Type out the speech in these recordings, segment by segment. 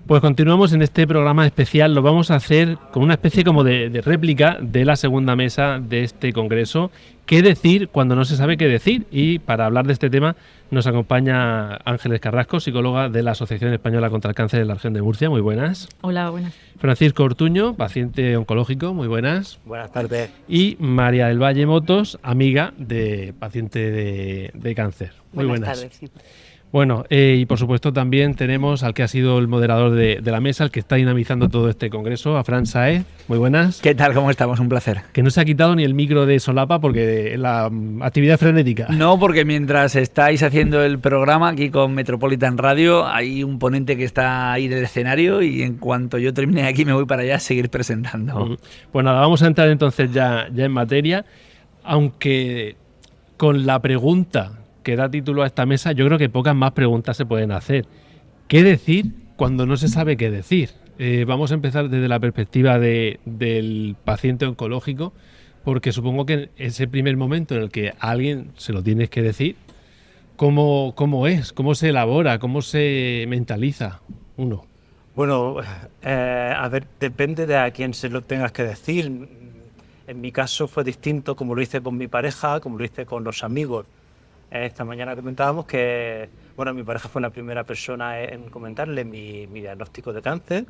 Pues continuamos en este programa especial. Lo vamos a hacer con una especie como de réplica de la segunda mesa de este congreso. ¿Qué decir cuando no se sabe qué decir? Y para hablar de este tema nos acompaña Ángeles Carrasco, psicóloga de la Asociación Española contra el Cáncer de la Región de Murcia. Muy buenas. Hola, buenas. Francisco Ortuño, paciente oncológico. Muy buenas. Buenas tardes. Y María del Valle Motos, amiga de paciente de cáncer. Muy buenas. Tardes, sí. Bueno, y por supuesto también tenemos al que ha sido el moderador de la mesa, el que está dinamizando todo este congreso, a Fran Saez. Muy buenas. ¿Qué tal? ¿Cómo estamos? Un placer. Que no se ha quitado ni el micro de solapa porque la actividad es frenética. No, porque mientras estáis haciendo el programa aquí con Metropolitan Radio, hay un ponente que está ahí en el escenario y en cuanto yo termine aquí me voy para allá a seguir presentando. Pues nada, vamos a entrar entonces ya en materia, aunque con la pregunta que da título a esta mesa, yo creo que pocas más preguntas se pueden hacer. ¿Qué decir cuando no se sabe qué decir? Vamos a empezar desde la perspectiva del paciente oncológico, porque supongo que ese primer momento en el que a alguien se lo tienes que decir, ¿cómo es? ¿Cómo se elabora? ¿Cómo se mentaliza uno? Bueno, a ver, depende de a quién se lo tengas que decir. En mi caso fue distinto, como lo hice con mi pareja, como lo hice con los amigos. Esta mañana comentábamos que, bueno, mi pareja fue la primera persona en comentarle mi diagnóstico de cáncer.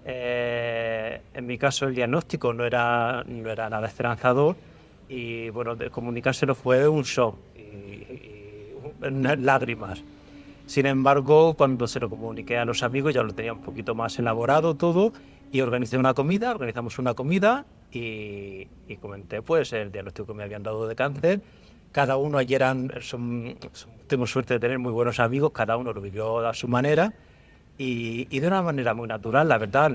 En mi caso el diagnóstico no era nada esperanzador y, bueno, de comunicárselo fue un shock y lágrimas. Sin embargo, cuando se lo comuniqué a los amigos ya lo tenía un poquito más elaborado todo y organizamos una comida y comenté pues el diagnóstico que me habían dado de cáncer. Cada uno ayer tengo suerte de tener muy buenos amigos, cada uno lo vivió a su manera y de una manera muy natural, la verdad.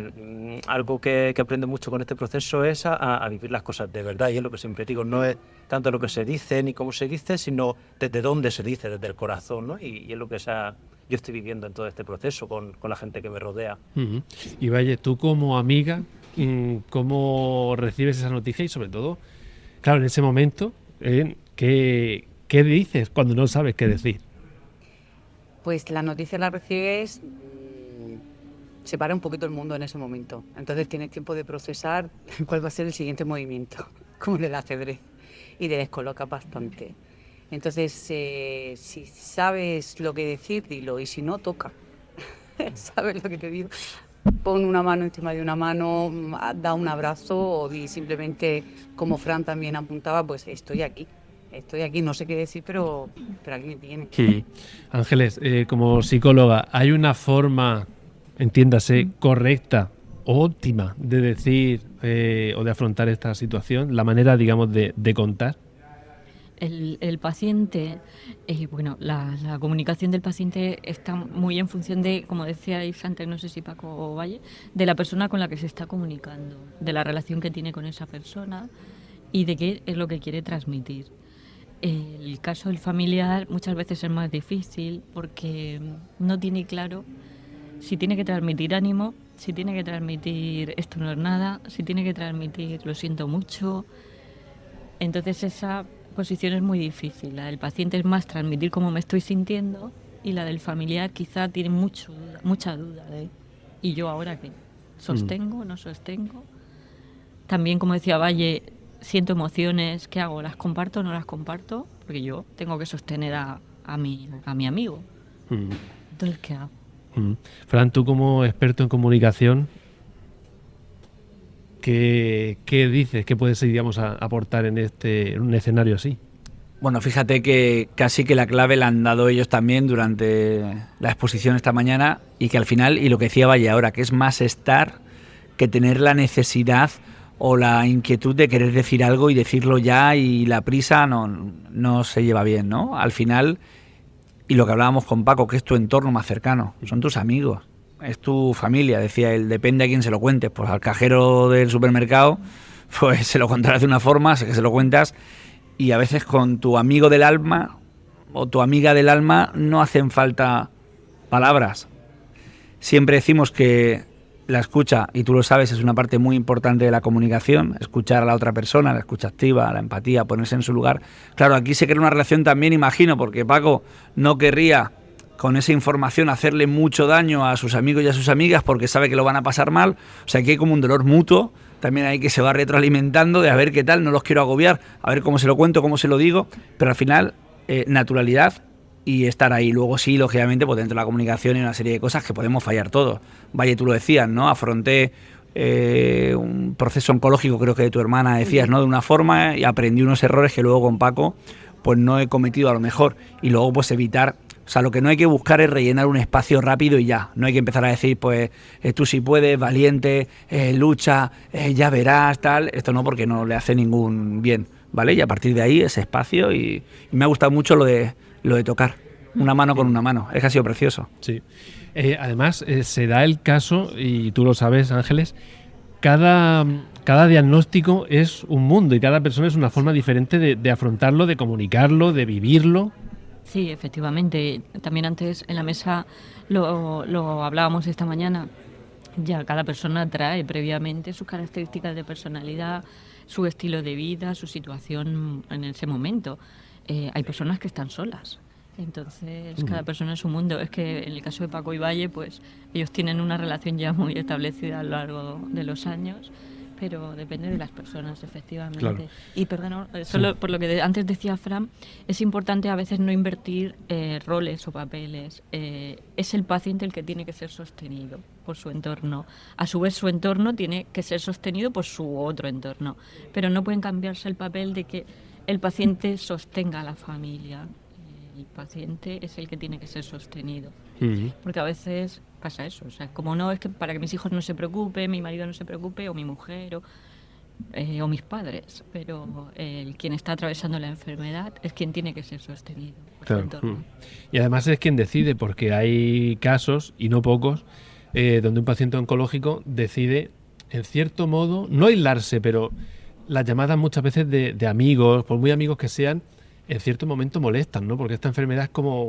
Algo que aprendo mucho con este proceso es a vivir las cosas de verdad, y es lo que siempre digo, no es tanto lo que se dice ni cómo se dice, sino desde dónde se dice, desde el corazón, ¿no? Y es lo que yo estoy viviendo en todo este proceso con la gente que me rodea. Uh-huh. Y Valle, tú como amiga, ¿cómo recibes esa noticia? Y sobre todo, claro, en ese momento, ¿qué dices cuando no sabes qué decir? Pues la noticia la recibes, se para un poquito el mundo en ese momento. Entonces tienes tiempo de procesar cuál va a ser el siguiente movimiento, como en el ajedrez, y te descoloca bastante. Entonces, si sabes lo que decir, dilo, y si no, toca. ¿Sabes lo que te digo? Pon una mano encima de una mano, da un abrazo o di simplemente, como Fran también apuntaba, pues estoy aquí, no sé qué decir, pero aquí me tiene. Sí. Ángeles, como psicóloga, ¿hay una forma, entiéndase, correcta o óptima de decir o de afrontar esta situación? La manera, digamos, de contar. El paciente, bueno, la comunicación del paciente está muy en función de, como decíais antes, no sé si Paco o Valle, de la persona con la que se está comunicando, de la relación que tiene con esa persona y de qué es lo que quiere transmitir. El caso del familiar muchas veces es más difícil porque no tiene claro si tiene que transmitir ánimo, si tiene que transmitir esto no es nada, si tiene que transmitir lo siento mucho. Entonces esa posición es muy difícil. La del paciente es más transmitir cómo me estoy sintiendo y la del familiar quizá tiene mucha duda de ¿y yo ahora qué? ¿Sostengo? ¿No sostengo? También, como decía Valle, siento emociones, ¿qué hago? ¿Las comparto o no las comparto? Porque yo tengo que sostener a mi amigo. Entonces, ¿qué hago? Fran, tú como experto en comunicación, ¿qué dices? ¿Qué puedes, digamos, aportar en un escenario así? Bueno, fíjate que casi que la clave la han dado ellos también durante la exposición esta mañana y que al final, y lo que decía Valle ahora, que es más estar que tener la necesidad o la inquietud de querer decir algo y decirlo ya, y la prisa no se lleva bien, ¿no? Al final, y lo que hablábamos con Paco, que es tu entorno más cercano, son tus amigos, es tu familia, decía él, depende a quién se lo cuentes. Pues al cajero del supermercado, pues se lo contarás de una forma, sé que se lo cuentas, y a veces con tu amigo del alma o tu amiga del alma no hacen falta palabras. Siempre decimos que la escucha, y tú lo sabes, es una parte muy importante de la comunicación, escuchar a la otra persona, la escucha activa, la empatía, ponerse en su lugar. Claro, aquí se crea una relación también, imagino, porque Paco no querría con esa información hacerle mucho daño a sus amigos y a sus amigas porque sabe que lo van a pasar mal. O sea, que hay como un dolor mutuo, también hay que se va retroalimentando de a ver qué tal, no los quiero agobiar, a ver cómo se lo cuento, cómo se lo digo, pero al final, naturalidad y estar ahí. Luego sí, lógicamente, pues dentro de la comunicación hay una serie de cosas que podemos fallar todos. Valle, tú lo decías, ¿no? Afronté un proceso oncológico, creo que de tu hermana decías, ¿no? De una forma, y aprendí unos errores que luego con Paco pues no he cometido a lo mejor, y luego pues evitar, o sea, lo que no hay que buscar es rellenar un espacio rápido y ya, no hay que empezar a decir pues tú sí puedes, valiente, lucha, ya verás, tal, esto no, porque no le hace ningún bien, ¿vale? Y a partir de ahí ese espacio, y me ha gustado mucho lo de tocar una mano con una mano, es que ha sido precioso. Sí. Además, se da el caso, y tú lo sabes, Ángeles, cada diagnóstico es un mundo y cada persona es una forma diferente de afrontarlo, de comunicarlo, de vivirlo. Sí, efectivamente. También antes en la mesa lo hablábamos esta mañana. Ya cada persona trae previamente sus características de personalidad, su estilo de vida, su situación en ese momento. Hay personas que están solas. Entonces, cada persona es un mundo. Es que en el caso de Paco y Valle, pues ellos tienen una relación ya muy establecida a lo largo de los años, pero depende de las personas, efectivamente. Claro. Y perdón, solo por lo que antes decía Fran, es importante a veces no invertir roles o papeles. Es el paciente el que tiene que ser sostenido por su entorno. A su vez, su entorno tiene que ser sostenido por su otro entorno. Pero no pueden cambiarse el papel de que el paciente sostenga a la familia. El paciente es el que tiene que ser sostenido. Porque a veces pasa eso, o sea, como no, es que para que mis hijos no se preocupen, mi marido no se preocupe, o mi mujer, o mis padres, pero quien está atravesando la enfermedad es quien tiene que ser sostenido por su entorno. Y además es quien decide, porque hay casos, y no pocos, donde un paciente oncológico decide, en cierto modo, no aislarse, pero las llamadas muchas veces de amigos, por muy amigos que sean, en cierto momento molestan, ¿no? Porque esta enfermedad es como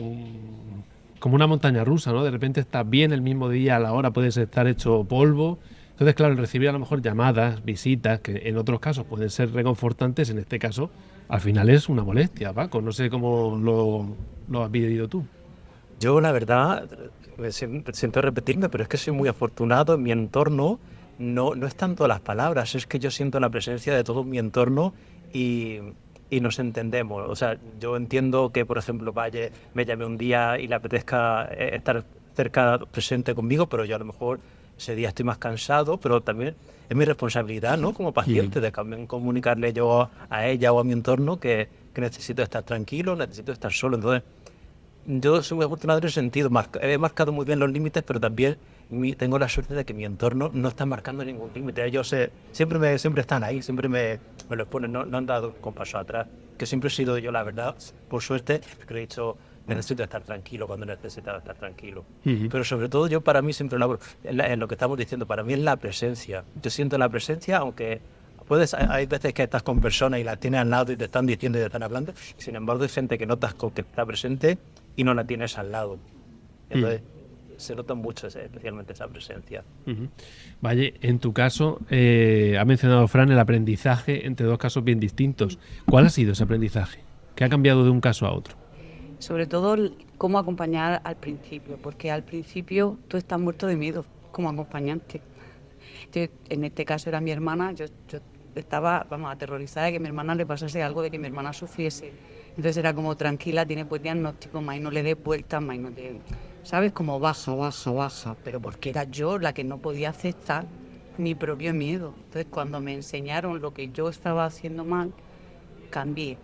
una montaña rusa, ¿no? De repente estás bien el mismo día, a la hora puedes estar hecho polvo. Entonces, claro, el recibir a lo mejor llamadas, visitas, que en otros casos pueden ser reconfortantes, en este caso, al final es una molestia, Paco. No sé cómo lo has vivido tú. Yo, la verdad, siento repetirme, pero es que soy muy afortunado. En mi entorno no es tanto las palabras, es que yo siento la presencia de todo mi entorno y nos entendemos. O sea, yo entiendo que, por ejemplo, Valle me llame un día y le apetezca estar cerca, presente conmigo, pero yo a lo mejor ese día estoy más cansado, pero también es mi responsabilidad, ¿no? Como paciente, de también comunicarle yo a ella o a mi entorno que necesito estar tranquilo, necesito estar solo. Entonces, yo soy muy afortunado en ese sentido. He marcado muy bien los límites, pero también tengo la suerte de que mi entorno no está marcando ningún límite. Ellos siempre están ahí, siempre me lo ponen, no han dado un paso atrás. Que siempre he sido yo, la verdad, por suerte, que he dicho, necesito estar tranquilo cuando necesito estar tranquilo. Pero sobre todo yo, para mí, siempre en lo que estamos diciendo, para mí es la presencia. Yo siento la presencia, aunque hay veces que estás con personas y las tienes al lado y te están diciendo y te están hablando. Sin embargo, hay gente que notas que está presente y no la tienes al lado. Entonces, se nota mucho especialmente esa presencia. Vale, en tu caso, ha mencionado Fran el aprendizaje entre dos casos bien distintos. ¿Cuál ha sido ese aprendizaje? ¿Qué ha cambiado de un caso a otro? Sobre todo, cómo acompañar al principio, porque al principio tú estás muerto de miedo como acompañante. Entonces, en este caso era mi hermana, yo estaba, aterrorizada de que a mi hermana le pasase algo, de que mi hermana sufriese. Entonces era como, tranquila, tiene pues diagnóstico, más y no le dé vueltas, más y no te... ¿Sabes? Como baja. Pero porque era yo la que no podía aceptar mi propio miedo. Entonces, cuando me enseñaron lo que yo estaba haciendo mal, cambié.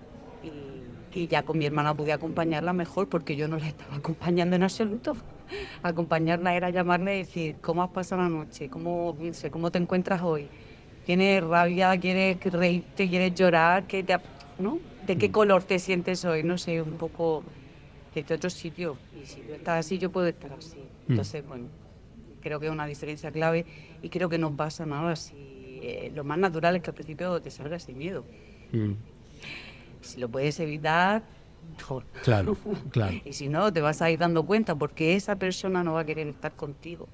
Y ya con mi hermana pude acompañarla mejor, porque yo no la estaba acompañando en absoluto. Acompañarla era llamarle y decir, ¿cómo has pasado la noche? ¿Cómo te encuentras hoy? ¿Tienes rabia? ¿Quieres reírte? ¿Quieres llorar? ¿No? ¿De qué color te sientes hoy? No sé, un poco de otro sitio. Y si tú estás así, yo puedo estar así. Entonces, bueno, creo que es una diferencia clave y creo que no pasa nada si lo más natural es que al principio te salga ese miedo. Si lo puedes evitar, mejor. Claro. Y si no, te vas a ir dando cuenta, porque esa persona no va a querer estar contigo.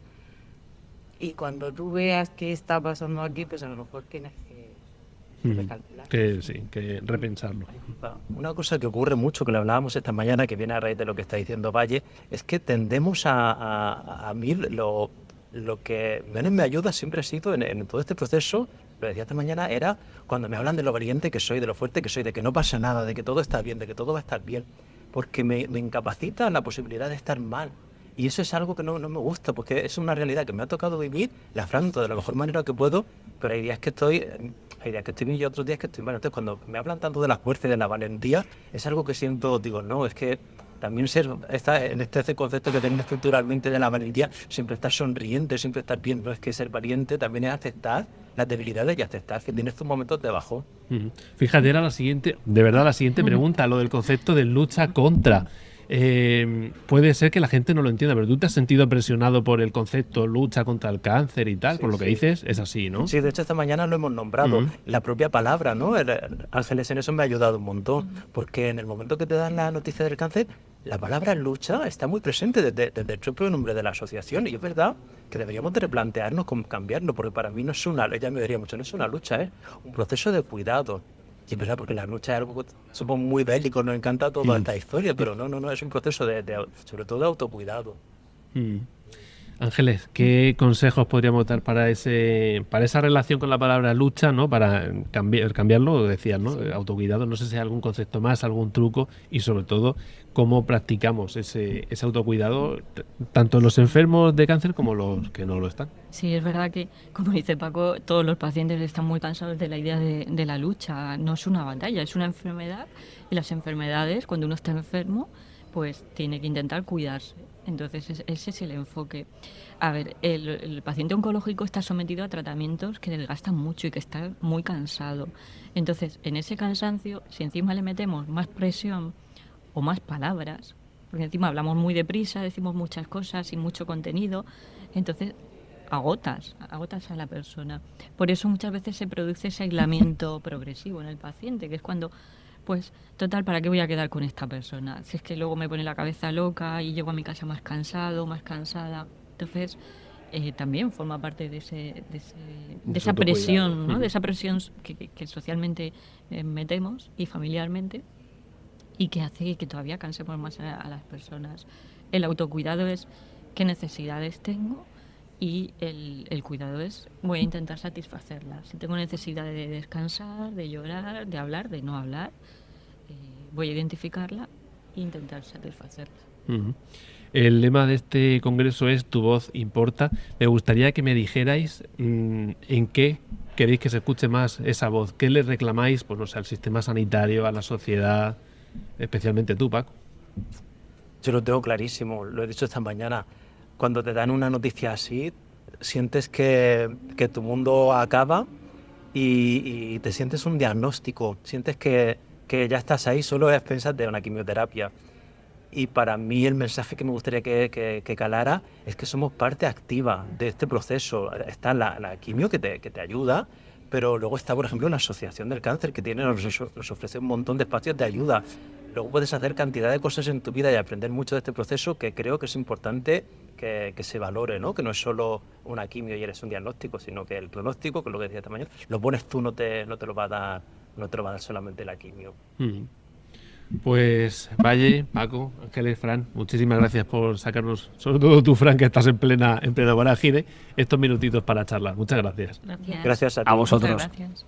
Y cuando tú veas qué está pasando aquí, pues a lo mejor tienes Que sí, que repensarlo. Una cosa que ocurre mucho, que lo hablábamos esta mañana, que viene a raíz de lo que está diciendo Valle, es que tendemos a mí lo que menos me ayuda siempre ha sido en todo este proceso, lo decía esta mañana, era cuando me hablan de lo valiente que soy, de lo fuerte que soy, de que no pasa nada, de que todo está bien, de que todo va a estar bien, porque me incapacita la posibilidad de estar mal. Y eso es algo que no me gusta, porque es una realidad que me ha tocado vivir, la afronto de la mejor manera que puedo, pero hay días que estoy bien y otros días que estoy mal. Entonces, cuando me hablan tanto de la fuerza y de la valentía, es algo que siento, digo, no, es que también en este concepto que tenemos estructuralmente de la valentía, siempre estar sonriente, siempre estar bien, no es que ser valiente también es aceptar las debilidades y aceptar que tienes estos momentos de bajón. Fíjate, era la siguiente pregunta, lo del concepto de lucha contra. Puede ser que la gente no lo entienda, pero tú te has sentido presionado por el concepto lucha contra el cáncer y tal, por lo que dices, es así, ¿no? Sí, de hecho esta mañana lo hemos nombrado, la propia palabra, ¿no? Ángeles en eso me ha ayudado un montón, porque en el momento que te dan la noticia del cáncer, la palabra lucha está muy presente desde el propio nombre de la asociación, y es verdad que deberíamos de replantearnos cómo cambiarlo, porque para mí no es ella me diría mucho, no es una lucha, es un proceso de cuidado. Y es verdad, porque la lucha es algo que somos muy bélicos, nos encanta toda esta historia, pero no, es un proceso sobre todo de autocuidado. Ángeles, ¿qué consejos podríamos dar para esa relación con la palabra lucha, ¿no? Para cambiarlo, decías, ¿no? Sí. Autocuidado, no sé si hay algún concepto más, algún truco y sobre todo cómo practicamos ese autocuidado tanto en los enfermos de cáncer como los que no lo están. Sí, es verdad que, como dice Paco, todos los pacientes están muy cansados de la idea de la lucha. No es una batalla, es una enfermedad y las enfermedades, cuando uno está enfermo, pues tiene que intentar cuidarse. Entonces ese es el enfoque. A ver, el paciente oncológico está sometido a tratamientos que desgastan mucho y que está muy cansado. Entonces, en ese cansancio, si encima le metemos más presión o más palabras, porque encima hablamos muy deprisa, decimos muchas cosas y mucho contenido, entonces agotas a la persona. Por eso muchas veces se produce ese aislamiento progresivo en el paciente, que es cuando... Pues, total, ¿para qué voy a quedar con esta persona? Si es que luego me pone la cabeza loca y llego a mi casa más cansado, más cansada. Entonces, también forma parte de esa presión, ¿no? De esa presión que socialmente metemos y familiarmente y que hace que todavía cansemos más a las personas. El autocuidado es qué necesidades tengo y el cuidado es voy a intentar satisfacerlas. Si tengo necesidad de descansar, de llorar, de hablar, de no hablar, voy a identificarla e intentar satisfacerla. El lema de este congreso es Tu voz importa. Me gustaría que me dijerais en qué queréis que se escuche más esa voz. ¿Qué le reclamáis, pues no sé, al sistema sanitario, a la sociedad, especialmente tú, Paco? Yo lo tengo clarísimo, lo he dicho esta mañana. Cuando te dan una noticia así, sientes que tu mundo acaba y te sientes un diagnóstico, sientes que ya estás ahí, solo es pensar de una quimioterapia. Y para mí el mensaje que me gustaría que calara es que somos parte activa de este proceso. Está la quimio que te ayuda, pero luego está, por ejemplo, la Asociación del Cáncer, que nos ofrece un montón de espacios de ayuda. Luego puedes hacer cantidad de cosas en tu vida y aprender mucho de este proceso, que creo que es importante que se valore, ¿no? Que no es solo una quimio y eres un diagnóstico, sino que el pronóstico, que es lo que decía esta mañana, lo pones tú, no te lo va a dar solamente la quimio. Pues Valle, Paco, Ángeles, Fran, muchísimas gracias por sacarnos, sobre todo tú, Fran, que estás en plena vorágine, estos minutitos para charlar. Muchas gracias. Gracias. Gracias a ti. A vosotros. Muchas gracias.